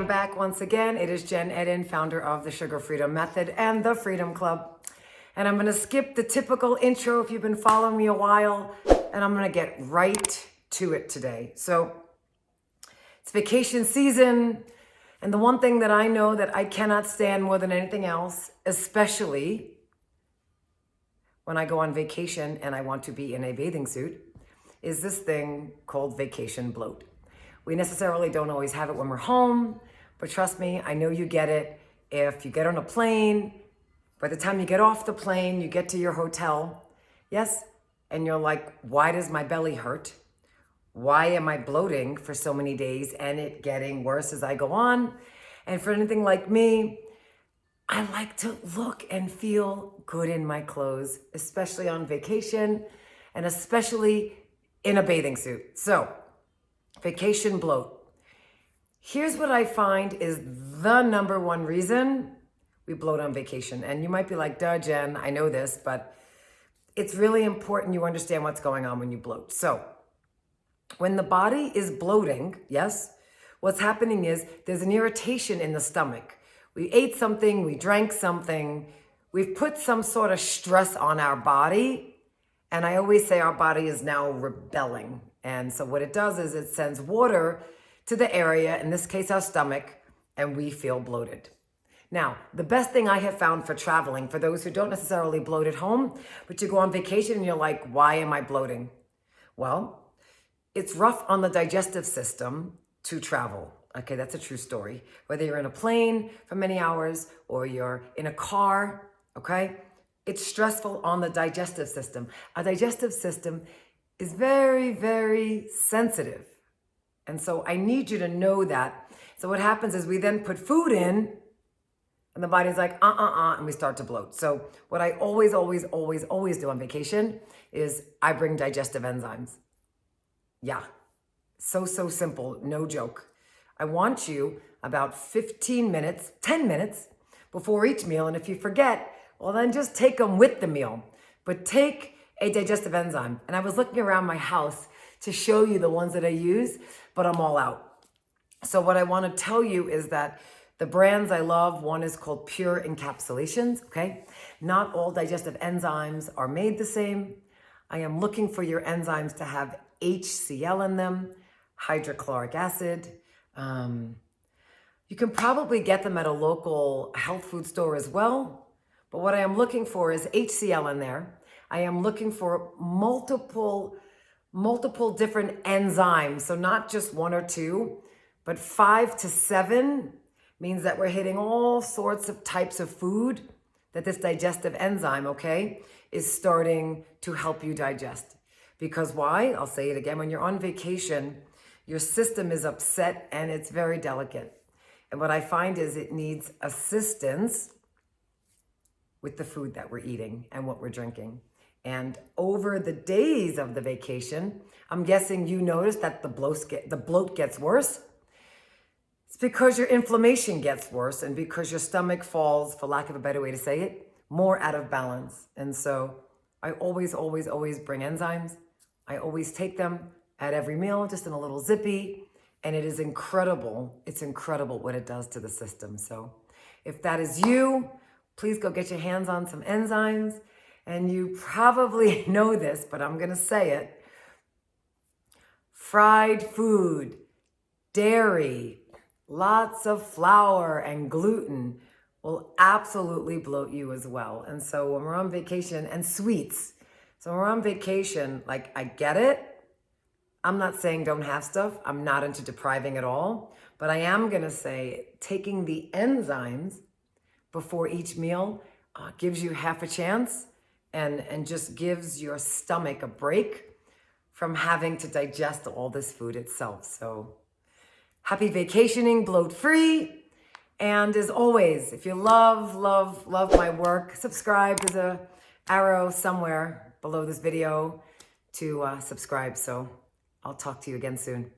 I'm back once again. It is Jen Eden, founder of the Sugar Freedom Method and the Freedom Club. And I'm going to skip the typical intro if you've been following me a while, and I'm going to get right to it today. So it's vacation season, and the one thing that I know that I cannot stand more than anything else, especially when I go on vacation and I want to be in a bathing suit, is this thing called vacation bloat. We necessarily don't always have it when we're home, but trust me, I know you get it. If you get on a plane, by the time you get off the plane, you get to your hotel, yes, and you're like, why does my belly hurt? Why am I bloating for so many days and it getting worse as I go on? And for anything like me, I like to look and feel good in my clothes, especially on vacation and especially in a bathing suit. So, vacation bloat. Here's what I find is the number one reason we bloat on vacation. And you might be like, duh, Jen, I know this, but it's really important you understand what's going on when you bloat. So when the body is bloating, yes, what's happening is there's an irritation in the stomach. We ate something, we drank something, we've put some sort of stress on our body. And I always say our body is now rebelling. And so what it does is it sends water to the area, in this case our stomach, and we feel bloated. Now, the best thing I have found for traveling, for those who don't necessarily bloat at home, but you go on vacation and you're like, why am I bloating? Well, it's rough on the digestive system to travel. Okay, that's a true story. Whether you're in a plane for many hours or you're in a car, okay? It's stressful on the digestive system. Our digestive system is very, very sensitive. And so I need you to know that. So what happens is we then put food in and the body's like, and we start to bloat. So what I always do on vacation is I bring digestive enzymes. Yeah, so simple, no joke. I want you about 15 minutes, 10 minutes before each meal. And if you forget, well, then just take them with the meal. But take a digestive enzyme. And I was looking around my house to show you the ones that I use, but I'm all out. So what I want to tell you is that the brands I love, one is called Pure Encapsulations, okay? Not all digestive enzymes are made the same. I am looking for your enzymes to have HCl in them, hydrochloric acid. You can probably get them at a local health food store as well. But what I am looking for is HCl in there. I am looking for multiple different enzymes. So not just one or two, but 5 to 7 means that we're hitting all sorts of types of food that this digestive enzyme, okay, is starting to help you digest. Because why? I'll say it again. When you're on vacation, your system is upset and it's very delicate. And what I find is it needs assistance with the food that we're eating and what we're drinking. And over the days of the vacation, I'm guessing you noticed that the bloat gets worse. It's because your inflammation gets worse and because your stomach falls, for lack of a better way to say it, more out of balance. And so I always bring enzymes. I always take them at every meal, just in a little zippy. And it is incredible. It's incredible what it does to the system. So if that is you, please go get your hands on some enzymes. And you probably know this, but I'm going to say it. Fried food, dairy, lots of flour and gluten will absolutely bloat you as well. And so when we're on vacation, and sweets. So when we're on vacation, like, I get it. I'm not saying don't have stuff. I'm not into depriving at all. But I am going to say taking the enzymes before each meal gives you half a chance and just gives your stomach a break from having to digest all this food itself. So happy vacationing, bloat free. And as always, if you love my work, subscribe. There's an arrow somewhere below this video to subscribe. So I'll talk to you again soon.